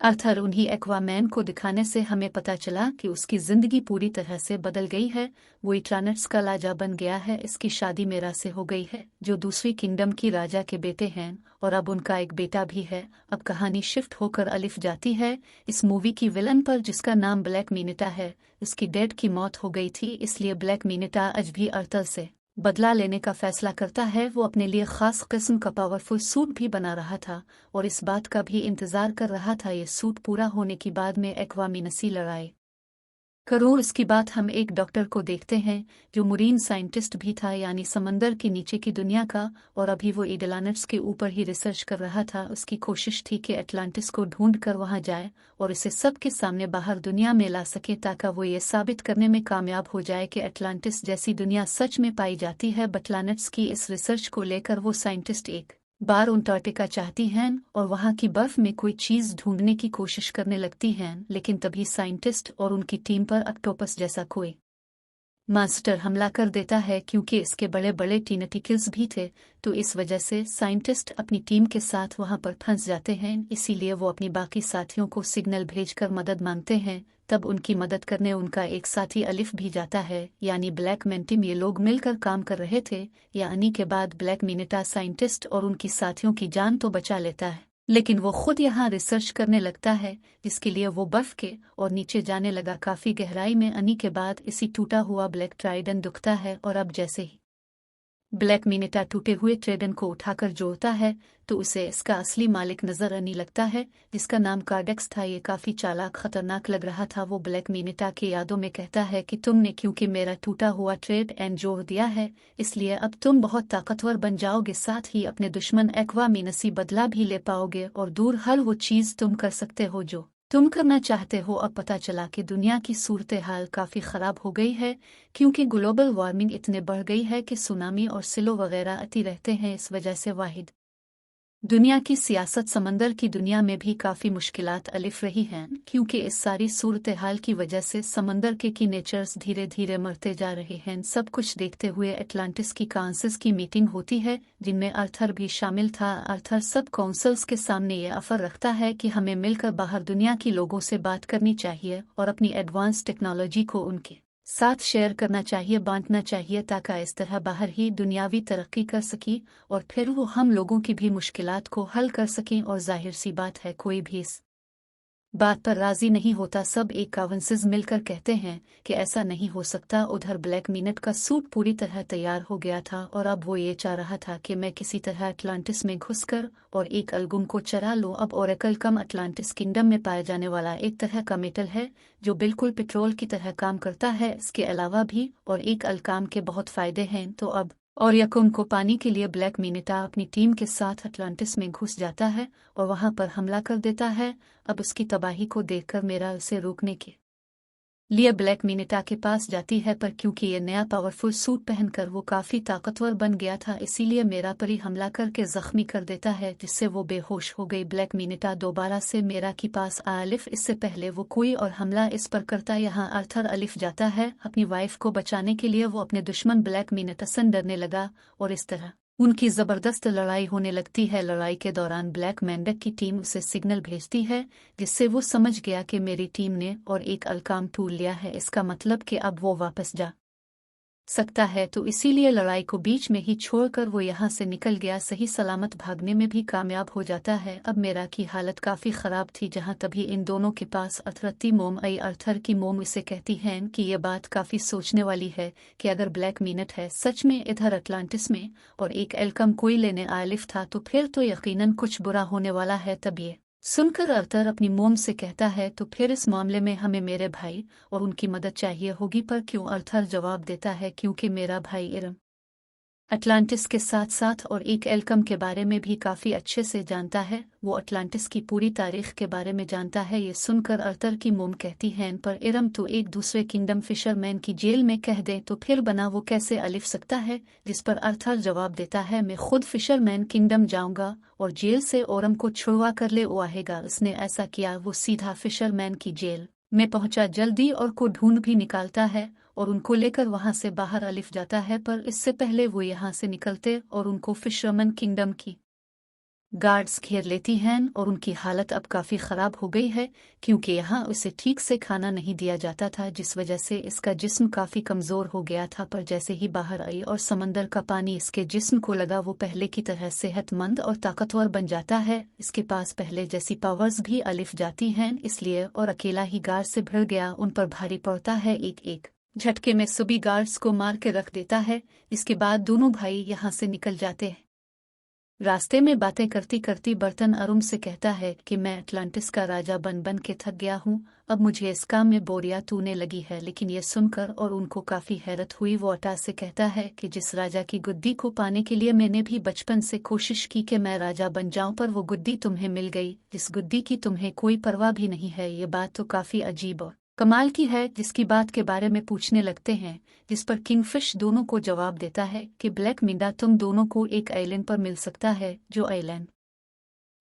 Arthur उन्हीं Aquaman को दिखाने से हमें पता चला कि उसकी जिंदगी पूरी तरह से बदल गई है। वो इटर्नट्स का राजा बन गया है। इसकी शादी मेरा से हो गई है, जो दूसरी किंगडम की राजा के बेटे हैं, और अब उनका एक बेटा भी है। अब कहानी शिफ्ट होकर अलिफ जाती है इस मूवी की विलन पर, जिसका नाम ब्लैक मिनिटा है। इसकी डैड की मौत हो गई थी, इसलिए ब्लैक मिनिटा आज भी आर्थर से बदला लेने का फैसला करता है। वो अपने लिए खास किस्म का पावरफुल सूट भी बना रहा था और इस बात का भी इंतजार कर रहा था ये सूट पूरा होने की बाद में एक्वामिनसी लड़ाई करो। इसकी बात हम एक डॉक्टर को देखते हैं जो मरीन साइंटिस्ट भी था, यानी समंदर के नीचे की दुनिया का, और अभी वो एडलानट्स के ऊपर ही रिसर्च कर रहा था। उसकी कोशिश थी कि अटलांटिस को ढूंढ कर वहां जाए और इसे सबके सामने बाहर दुनिया में ला सके, ताकि वो ये साबित करने में कामयाब हो जाए कि अटलांटिस जैसी दुनिया सच में पाई जाती है। बटलानट्स की इस रिसर्च को लेकर वो साइंटिस्ट एक बार अंटार्कटिका चाहती हैं और वहां की बर्फ में कोई चीज ढूंढने की कोशिश करने लगती हैं, लेकिन तभी साइंटिस्ट और उनकी टीम पर ऑक्टोपस जैसा कोई मास्टर हमला कर देता है। क्योंकि इसके बड़े बड़े टेंटिकल्स भी थे, तो इस वजह से साइंटिस्ट अपनी टीम के साथ वहां पर फंस जाते हैं। इसीलिए वो अपनी बाकी साथियों को सिग्नल भेजकर मदद मांगते हैं। तब उनकी मदद करने उनका एक साथी अलिफ भी जाता है, यानी ब्लैक मैंटिम। ये लोग मिलकर काम कर रहे थे। यानी के बाद ब्लैक मिनिटा साइंटिस्ट और उनकी साथियों की जान तो बचा लेता है, लेकिन वो खुद यहाँ रिसर्च करने लगता है, जिसके लिए वो बर्फ के और नीचे जाने लगा काफी गहराई में। आने के बाद इसी टूटा हुआ ब्लैक ट्राइडन दुखता है, और अब जैसे ही ब्लैक मिनिटा टूटे हुए ट्रेडन को उठाकर जोड़ता है तो उसे इसका असली मालिक नजर आने लगता है, जिसका नाम कार्डेक्स था। ये काफी चालाक खतरनाक लग रहा था। वो ब्लैक मिनिटा की यादों में कहता है कि तुमने क्योंकि मेरा टूटा हुआ ट्रेड एंड जोड़ दिया है, इसलिए अब तुम बहुत ताकतवर बन जाओगे। साथ ही अपने दुश्मन एक्वामिनसी बदला भी ले पाओगे और दूर हर वो चीज तुम कर सकते हो जो तुम करना चाहते हो। अब पता चला कि दुनिया की सूरत हाल काफी खराब हो गई है, क्योंकि ग्लोबल वार्मिंग इतने बढ़ गई है कि सुनामी और सिलो वगैरह आती रहते हैं। इस वजह से वाहिद दुनिया की सियासत समंदर की दुनिया में भी काफी मुश्किलात अलिफ रही हैं, क्योंकि इस सारी सूरत हाल की वजह से समंदर के नेचर्स धीरे धीरे मरते जा रहे हैं। सब कुछ देखते हुए अटलांटिस की काउंसिल्स की मीटिंग होती है, जिनमें आर्थर भी शामिल था। आर्थर सब काउंसिल्स के सामने ये ऑफर रखता है कि हमें मिलकर बाहर दुनिया की लोगों से बात करनी चाहिए और अपनी एडवांस टेक्नोलॉजी को उनके साथ शेयर करना चाहिए, बांटना चाहिए, ताकि इस तरह बाहर ही दुनियावी तरक्की कर सकी और फिर वो हम लोगों की भी मुश्किलात को हल कर सकें। और जाहिर सी बात है, कोई भी इस बात पर राजी नहीं होता। सब एक काउंसिल्स मिलकर कहते हैं कि ऐसा नहीं हो सकता। उधर ब्लैक मिनट का सूट पूरी तरह तैयार हो गया था और अब वो ये चाह रहा था कि मैं किसी तरह अटलांटिस में घुसकर और एक अलगुम को चरा लूं। अब ओरेकल कम अटलांटिस किंगडम में पाया जाने वाला एक तरह का मेटल है जो बिल्कुल पेट्रोल की तरह काम करता है। इसके अलावा भी और एक अलकाम के बहुत फायदे हैं। तो अब और यकुम को पाने के लिए ब्लैक मिनिटा अपनी टीम के साथ अटलांटिस में घुस जाता है और वहां पर हमला कर देता है। अब उसकी तबाही को देखकर मेरा उसे रोकने के लिए ब्लैक मिनिटा के पास जाती है, पर क्योंकि ये नया पावरफुल सूट पहनकर वो काफी ताकतवर बन गया था, इसीलिए मेरा पर ही हमला करके जख्मी कर देता है, जिससे वो बेहोश हो गई। ब्लैक मिनिटा दोबारा से मेरा के पास अलिफ इससे पहले वो कोई और हमला इस पर करता। यहाँ आर्थर अलिफ जाता है अपनी वाइफ को बचाने के लिए। वो अपने दुश्मन ब्लैक मिनिटा से डरने लगा और इस तरह उनकी जबरदस्त लड़ाई होने लगती है। लड़ाई के दौरान ब्लैक मैंडक की टीम उसे सिग्नल भेजती है, जिससे वो समझ गया कि मेरी टीम ने और एक अलकाम टूल लिया है। इसका मतलब कि अब वो वापस जा सकता है, तो इसीलिए लड़ाई को बीच में ही छोड़कर वो यहाँ से निकल गया। सही सलामत भागने में भी कामयाब हो जाता है। अब मेरा की हालत काफी खराब थी, जहाँ तभी इन दोनों के पास अथरती मोम आई। अर्थर की मोम इसे कहती हैं कि ये बात काफी सोचने वाली है कि अगर ब्लैक मिनट है सच में इधर अटलांटिस में और एक एल्कम कोई लेने आलिफ था, तो फिर तो यकीनन कुछ बुरा होने वाला है। तब ये सुनकर अर्थर अपनी मोम से कहता है, तो फिर इस मामले में हमें मेरे भाई और उनकी मदद चाहिए होगी। पर क्यों? अर्थर जवाब देता है, क्योंकि मेरा भाई इरम अटलांटिस के साथ साथ और एक एल्कम के बारे में भी काफी अच्छे से जानता है। वो अटलांटिस की पूरी तारीख के बारे में जानता है। ये सुनकर अर्थर की मोम कहती हैं, पर इरम तो एक दूसरे किंगडम फिशरमैन की जेल में कह दे तो फिर बना वो कैसे अलिफ सकता है। जिस पर अर्थर जवाब देता है, मैं खुद फिशरमैन किंगडम जाऊंगा और जेल से ओरम को छुड़वा कर ले आएगा। उसने ऐसा किया, वो सीधा फिशरमैन की जेल में पहुंचा जल्दी और को ढूंढ भी निकालता है और उनको लेकर वहां से बाहर अलिफ जाता है। पर इससे पहले वो यहाँ से निकलते और उनको फिशरमैन किंगडम की गार्ड्स घेर लेती हैं और उनकी हालत अब काफ़ी ख़राब हो गई है क्योंकि यहाँ उसे ठीक से खाना नहीं दिया जाता था, जिस वजह से इसका जिस्म काफ़ी कमज़ोर हो गया था। पर जैसे ही बाहर आई और समंदर का पानी इसके जिस्म को लगा, वो पहले की तरह सेहतमंद और ताकतवर बन जाता है। इसके पास पहले जैसी पावर्स भी अलिफ जाती हैं इसलिए, और अकेला ही गार्ड से भिड़ गया उन पर भारी पड़ता है। एक एक झटके में सभी गार्ड्स को मार के रख देता है। इसके बाद दोनों भाई यहाँ से निकल जाते हैं। रास्ते में बातें करती करती बर्तन अरुम से कहता है कि मैं अटलांटिस का राजा बन बन के थक गया हूँ, अब मुझे इस काम में बोरियत होने लगी है। लेकिन ये सुनकर और उनको काफ़ी हैरत हुई, वो अटा से कहता है कि जिस राजा की गुद्दी को पाने के लिए मैंने भी बचपन से कोशिश की कि मैं राजा बन जाऊं, पर वो गुद्दी तुम्हें मिल गई जिस गुद्दी की तुम्हें कोई परवाह भी नहीं है। ये बात तो काफ़ी अजीब और कमाल की है। जिसकी बात के बारे में पूछने लगते हैं, जिस पर किंगफिश दोनों को जवाब देता है कि ब्लैक मीडा तुम दोनों को एक आइलैंड पर मिल सकता है जो आइलैंड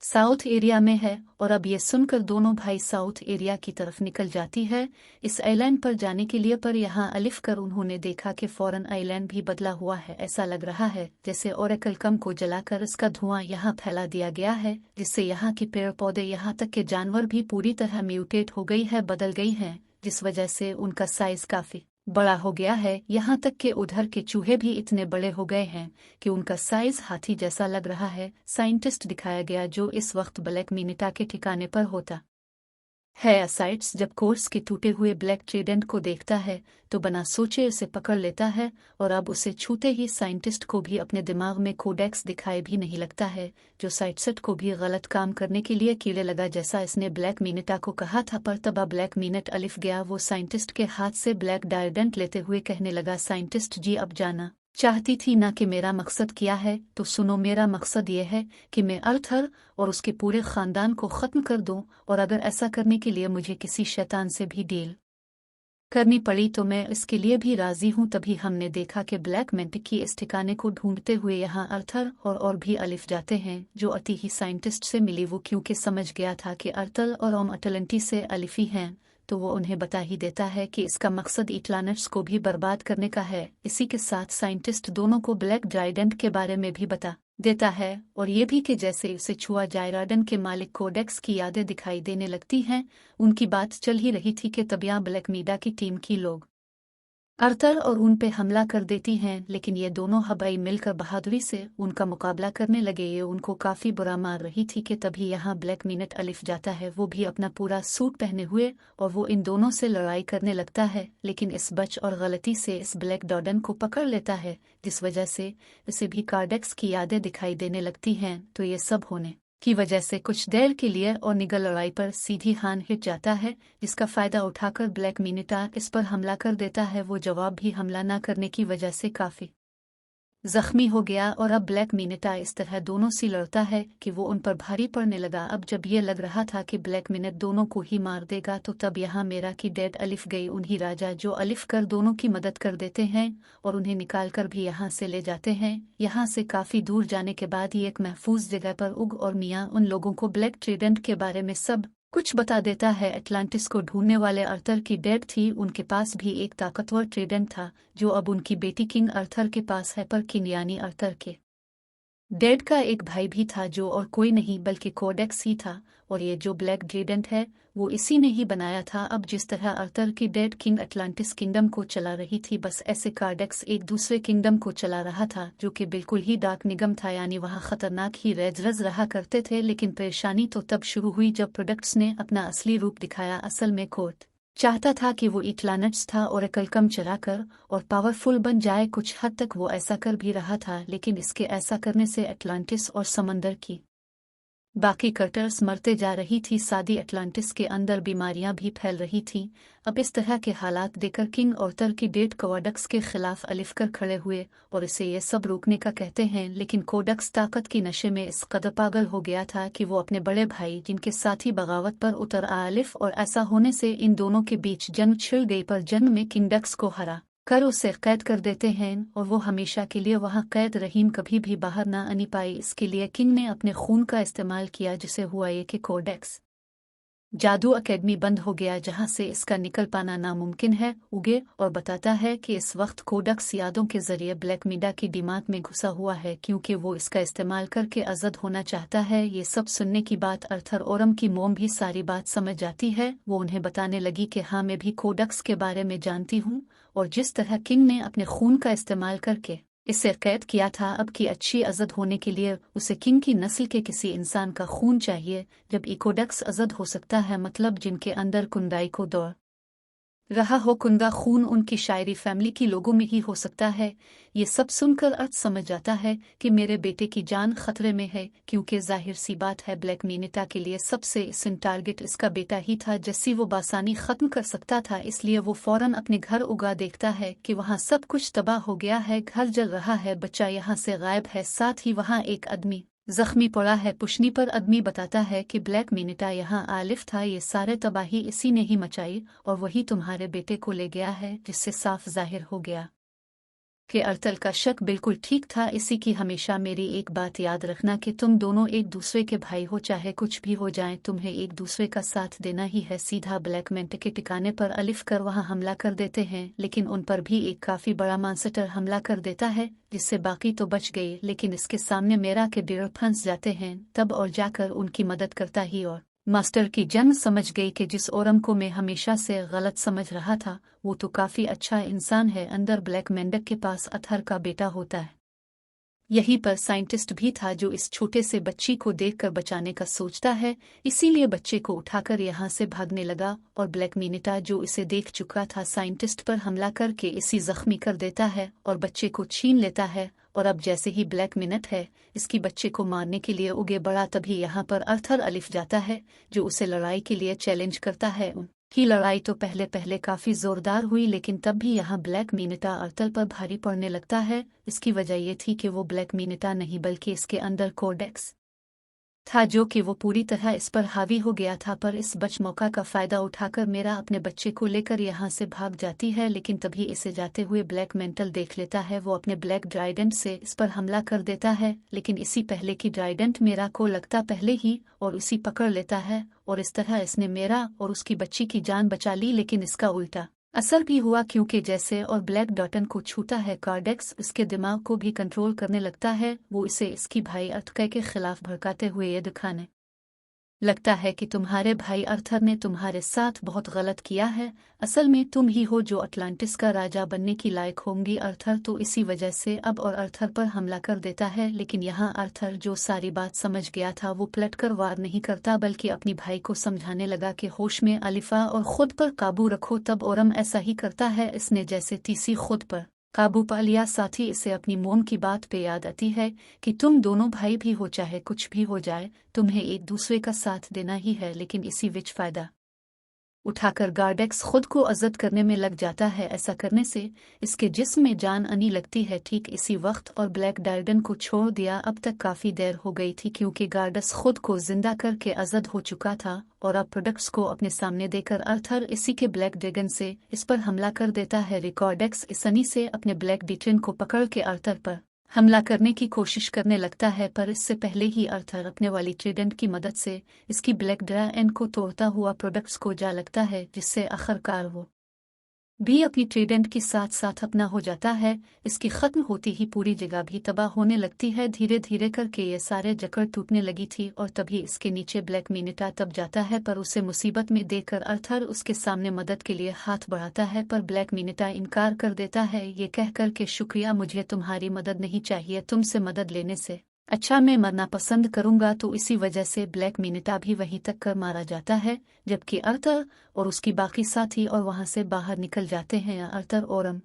साउथ एरिया में है। और अब ये सुनकर दोनों भाई साउथ एरिया की तरफ निकल जाती है इस आइलैंड पर जाने के लिए। पर यहाँ अलिफ कर उन्होंने देखा कि फौरन आइलैंड भी बदला हुआ है। ऐसा लग रहा है जैसे ओरेकल कम को जलाकर इसका धुआं यहाँ फैला दिया गया है, जिससे यहाँ के पेड़ पौधे यहाँ तक के जानवर भी पूरी तरह म्यूटेट हो गई है, बदल गई हैं, जिस वजह से उनका साइज काफी बड़ा हो गया है। यहाँ तक कि उधर के चूहे भी इतने बड़े हो गए हैं कि उनका साइज हाथी जैसा लग रहा है। साइंटिस्ट दिखाया गया जो इस वक्त ब्लैक मीनिटा के ठिकाने पर होता है। असाइड्स जब कोर्स के टूटे हुए ब्लैक ट्रीडेंट को देखता है तो बना सोचे उसे पकड़ लेता है, और अब उसे छूते ही साइंटिस्ट को भी अपने दिमाग में कोडेक्स दिखाई भी नहीं लगता है, जो साइटसेट को भी गलत काम करने के लिए कीड़े लगा जैसा इसने ब्लैक मीनिटा को कहा था। पर तब ब्लैक मीनट अलिफ गया, वो साइंटिस्ट के हाथ से ब्लैक डायडेंट लेते हुए कहने लगा, साइंटिस्ट जी अब जाना चाहती थी ना कि मेरा मकसद क्या है, तो सुनो, मेरा मकसद ये है कि मैं अर्थर और उसके पूरे ख़ानदान को ख़त्म कर दूं, और अगर ऐसा करने के लिए मुझे किसी शैतान से भी डील करनी पड़ी तो मैं इसके लिए भी राज़ी हूं। तभी हमने देखा कि ब्लैक मैंटिकी इस ठिकाने को ढूंढते हुए यहाँ अर्थर और भी अलिफ जाते हैं, जो अति ही साइंटिस्ट से मिली। वो क्योंकि समझ गया था कि अर्थल और ओम अटलंटी से अलिफी हैं, तो वो उन्हें बता ही देता है कि इसका मकसद इटलानट्स को भी बर्बाद करने का है। इसी के साथ साइंटिस्ट दोनों को ब्लैक ड्राइडेंट के बारे में भी बता देता है, और ये भी कि जैसे उसे छुआ जायराडन के मालिक कोडेक्स की यादें दिखाई देने लगती हैं। उनकी बात चल ही रही थी कि तब यहाँ ब्लैक मीडा की टीम की लोग अर्थर और उन पे हमला कर देती हैं, लेकिन ये दोनों हवाई मिलकर बहादुरी से उनका मुकाबला करने लगे। ये उनको काफ़ी बुरा मार रही थी कि तभी यहाँ ब्लैक मिनट अलिफ जाता है, वो भी अपना पूरा सूट पहने हुए, और वो इन दोनों से लड़ाई करने लगता है। लेकिन इस बच और गलती से इस ब्लैक डॉडन को पकड़ लेता है, जिस वजह से इसे भी कार्डेक्स की यादें दिखाई देने लगती हैं। तो ये सब होने की वजह से कुछ देर के लिए और निगल लड़ाई पर सीधी हान हिट जाता है, जिसका फायदा उठाकर ब्लैक मीनिटा इस पर हमला कर देता है। वो जवाब भी हमला न करने की वजह से काफी जख्मी हो गया, और अब ब्लैक मीनिटा इस तरह दोनों से लड़ता है कि वो उन पर भारी पड़ने लगा। अब जब ये लग रहा था कि ब्लैक मिनट दोनों को ही मार देगा, तो तब यहाँ मेरा की डेड अलिफ गई। उन्हीं राजा जो अलिफ कर दोनों की मदद कर देते हैं और उन्हें निकाल कर भी यहाँ से ले जाते हैं। यहाँ से काफी दूर जाने के बाद ही एक महफूज जगह पर उग और मियाँ उन लोगों को ब्लैक ट्रीडेंट के बारे में सब कुछ बता देता है। अटलांटिस को ढूंढने वाले अर्थर की डेड थी, उनके पास भी एक ताकतवर ट्रीडेंट था जो अब उनकी बेटी किंग अर्थर के पास है। पर किंग यानी अर्थर के डेड का एक भाई भी था जो और कोई नहीं बल्कि कोडेक्स ही था, और ये जो ब्लैक ट्रीडेंट है वो इसी ने ही बनाया था। अब जिस तरह अर्थर की डेड किंग अटलांटिस किंगडम को चला रही थी, बस ऐसे कार्डेक्स एक दूसरे किंगडम को चला रहा था, जो कि बिल्कुल ही डार्क निगम था, यानी वहाँ खतरनाक ही रेजरज रहा करते थे। लेकिन परेशानी तो तब शुरू हुई जब प्रोडक्ट्स ने अपना असली रूप दिखाया। असल में कोर्ट चाहता था कि वो इटलानट्स था और कलकम चलाकर और पावरफुल बन जाए। कुछ हद तक वो ऐसा कर भी रहा था, लेकिन इसके ऐसा करने से अटलांटिस और समंदर की बाकी कटर्स मरते जा रही थी। सादी अटलांटिस के अंदर बीमारियां भी फैल रही थीं। अब इस तरह के हालात देखकर किंग ऑर्थर की डेड कोडेक्स के खिलाफ अलिफ कर खड़े हुए और इसे ये सब रोकने का कहते हैं। लेकिन कोडेक्स ताकत की नशे में इस कदर पागल हो गया था कि वो अपने बड़े भाई जिनके साथ ही बगावत पर उतर अलिफ, और ऐसा होने से इन दोनों के बीच जंग छिड़ गई। पर जंग में किंगडक्स को हरा कर उसे कैद कर देते हैं और वो हमेशा के लिए वहाँ कैद रहीम कभी भी बाहर ना आनी पाई। इसके लिए किंग ने अपने खून का इस्तेमाल किया, जिसे हुआ ये कि कोडेक्स जादू अकेडमी बंद हो गया जहां से इसका निकल पाना नामुमकिन है, उगे और बताता है कि इस वक्त कोडक्स यादों के जरिए ब्लैक मीडिया की दिमाग में घुसा हुआ है क्योंकि वो इसका इस्तेमाल करके आज़ाद होना चाहता है। ये सब सुनने की बात अर्थर ओरम की मोम भी सारी बात समझ जाती है। वो उन्हें बताने लगी कि हाँ, मैं भी कोडक्स के बारे में जानती हूँ और जिस तरह किंग ने अपने खून का इस्तेमाल करके इसे कैद किया था, अब की अच्छी अज़द होने के लिए उसे किंग की नस्ल के किसी इंसान का खून चाहिए। जब कोडक्स अज़द हो सकता है, मतलब जिनके अंदर कुंदाई को दौड़ रहा हो, कुंदा खून उनकी शायरी फैमिली की लोगों में ही हो सकता है। ये सब सुनकर अर्थ समझ जाता है कि मेरे बेटे की जान खतरे में है क्योंकि जाहिर सी बात है ब्लैक मीनिटा के लिए सबसे इसन टारगेट इसका बेटा ही था जिससे वो बासानी खत्म कर सकता था। इसलिए वो फौरन अपने घर उगा देखता है कि वहाँ सब कुछ तबाह हो गया है, घर जल रहा है, बच्चा यहाँ से गायब है, साथ ही वहाँ एक आदमी जख्मी पड़ा है। पुशनी पर आदमी बताता है कि ब्लैक मीनिटा यहाँ आलिफ था, ये सारे तबाही इसी ने ही मचाई और वही तुम्हारे बेटे को ले गया है, जिससे साफ जाहिर हो गया कि अर्थल का शक बिल्कुल ठीक था। इसी की हमेशा मेरी एक बात याद रखना कि तुम दोनों एक दूसरे के भाई हो, चाहे कुछ भी हो जाए तुम्हें एक दूसरे का साथ देना ही है। सीधा ब्लैक मेंट के ठिकाने पर अलिफ कर वहां हमला कर देते हैं, लेकिन उन पर भी एक काफी बड़ा मांसटर हमला कर देता है जिससे बाकी तो बच गए, लेकिन इसके सामने मेरा के डेढ़ फंस जाते हैं। तब और जाकर उनकी मदद करता ही और मास्टर की जन समझ गई कि जिस ओरम को मैं हमेशा से गलत समझ रहा था वो तो काफी अच्छा इंसान है। अंदर ब्लैक मेंढक के पास अथर का बेटा होता है, यहीं पर साइंटिस्ट भी था जो इस छोटे से बच्ची को देखकर बचाने का सोचता है, इसीलिए बच्चे को उठाकर यहाँ से भागने लगा और ब्लैक मीनिटा जो इसे देख चुका था साइंटिस्ट पर हमला करके इसी जख्मी कर देता है और बच्चे को छीन लेता है। और अब जैसे ही ब्लैक मिनट है इसकी बच्चे को मारने के लिए उगे बड़ा, तभी यहाँ पर अर्थर अलिफ जाता है जो उसे लड़ाई के लिए चैलेंज करता है। उनकी लड़ाई तो पहले पहले काफी जोरदार हुई, लेकिन तब भी यहाँ ब्लैक मीनिटा अर्थर पर भारी पड़ने लगता है। इसकी वजह ये थी कि वो ब्लैक मीनिटा नहीं बल्कि इसके अंदर कोडेक्स था जो कि वो पूरी तरह इस पर हावी हो गया था। पर इस बच मौका का फायदा उठाकर मेरा अपने बच्चे को लेकर यहाँ से भाग जाती है, लेकिन तभी इसे जाते हुए ब्लैक मेंटल देख लेता है। वो अपने ब्लैक ड्राइडेंट से इस पर हमला कर देता है, लेकिन इसी पहले की ड्राइडेंट मेरा को लगता पहले ही और उसी पकड़ लेता है और इस तरह इसने मेरा और उसकी बच्ची की जान बचा ली। लेकिन इसका उल्टा असर भी हुआ क्योंकि जैसे और ब्लैक डॉटन को छूता है कार्डेक्स उसके दिमाग को भी कंट्रोल करने लगता है। वो इसे इसकी भाई अर्थकै के खिलाफ भड़काते हुए ये दिखाने लगता है कि तुम्हारे भाई अर्थर ने तुम्हारे साथ बहुत गलत किया है, असल में तुम ही हो जो अटलांटिस का राजा बनने की लायक होंगी अर्थर। तो इसी वजह से अब और अर्थर पर हमला कर देता है, लेकिन यहाँ अर्थर जो सारी बात समझ गया था वो पलटकर वार नहीं करता बल्कि अपनी भाई को समझाने लगा कि होश में अलिफा और खुद पर काबू रखो। तब ओरम ऐसा ही करता है, इसने जैसे तीसी खुद पर काबू पा लिया। साथ ही इसे अपनी मोम की बात पे याद आती है कि तुम दोनों भाई भी हो, चाहे कुछ भी हो जाए तुम्हें एक दूसरे का साथ देना ही है। लेकिन इसी विच फायदा उठाकर गार्डेक्स खुद को अज़द करने में लग जाता है। ऐसा करने से इसके जिस्म में जान आनी लगती है ठीक इसी वक्त और ब्लैक डायडन को छोड़ दिया। अब तक काफ़ी देर हो गई थी क्योंकि गार्डस खुद को जिंदा करके अज़द हो चुका था और अब प्रोडक्ट्स को अपने सामने देकर अर्थर इसी के ब्लैक ड्रैगन से इस पर हमला कर देता है। रिकॉर्डेक्स इसनी से अपने ब्लैक डिटन को पकड़ के अर्थर पर हमला करने की कोशिश करने लगता है, पर इससे पहले ही अर्थर अपने वाली ट्रीडेंट की मदद से इसकी ब्लैक ड्रैगन को तोड़ता हुआ प्रोडक्ट्स को जा लगता है, जिससे आखिरकार वो भी अपनी ट्रीडेंट के साथ साथ अपना हो जाता है। इसकी खत्म होती ही पूरी जगह भी तबाह होने लगती है। धीरे धीरे करके ये सारे जकड़ टूटने लगी थी और तभी इसके नीचे ब्लैक मीनिटा तब जाता है, पर उसे मुसीबत में देखकर अर्थर उसके सामने मदद के लिए हाथ बढ़ाता है, पर ब्लैक मीनिटा इनकार कर देता है ये कहकर के शुक्रिया, मुझे तुम्हारी मदद नहीं चाहिए, तुमसे मदद लेने से अच्छा मैं मरना पसंद करूंगा। तो इसी वजह से ब्लैक मीनिटा भी वहीं तक कर मारा जाता है, जबकि अर्थर और उसकी बाकी साथी और वहां से बाहर निकल जाते हैं। अर्थर ओरम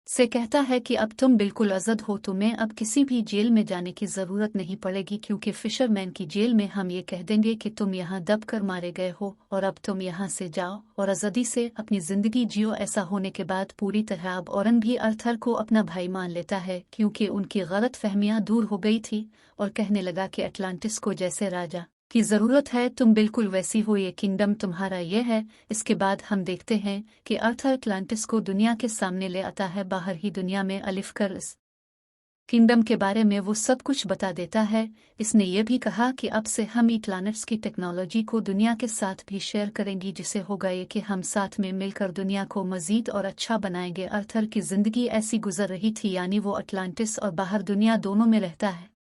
से कहता है कि अब तुम बिल्कुल आज़ाद हो, तुम्हें अब किसी भी जेल में जाने की ज़रूरत नहीं पड़ेगी क्योंकि फिशरमैन की जेल में हम ये कह देंगे कि तुम यहाँ दब कर मारे गए हो और अब तुम यहाँ से जाओ और आज़ादी से अपनी ज़िंदगी जियो। ऐसा होने के बाद पूरी तरह अब ओरन भी अर्थर को अपना भाई मान लेता है क्योंकि उनकी गलत फहमियाँ दूर हो गई थी और कहने लगा कि अटलांटिस को जैसे राजा की ज़रूरत है तुम बिल्कुल वैसी हो, ये किंगडम तुम्हारा ये है। इसके बाद हम देखते हैं कि अर्थर अटलांटिस को दुनिया के सामने ले आता है। बाहर ही दुनिया में अलिफ कर इस किंगडम के बारे में वो सब कुछ बता देता है। इसने ये भी कहा कि अब से हम प्लैनेट्स की टेक्नोलॉजी को दुनिया के साथ भी शेयर करेंगी, जिससे होगा ये कि हम साथ में मिलकर दुनिया को मजीद और अच्छा बनाएंगे। अर्थर की जिंदगी ऐसी गुजर रही थी, यानी वो अटलांटिस और बाहर दुनिया दोनों में रहता है।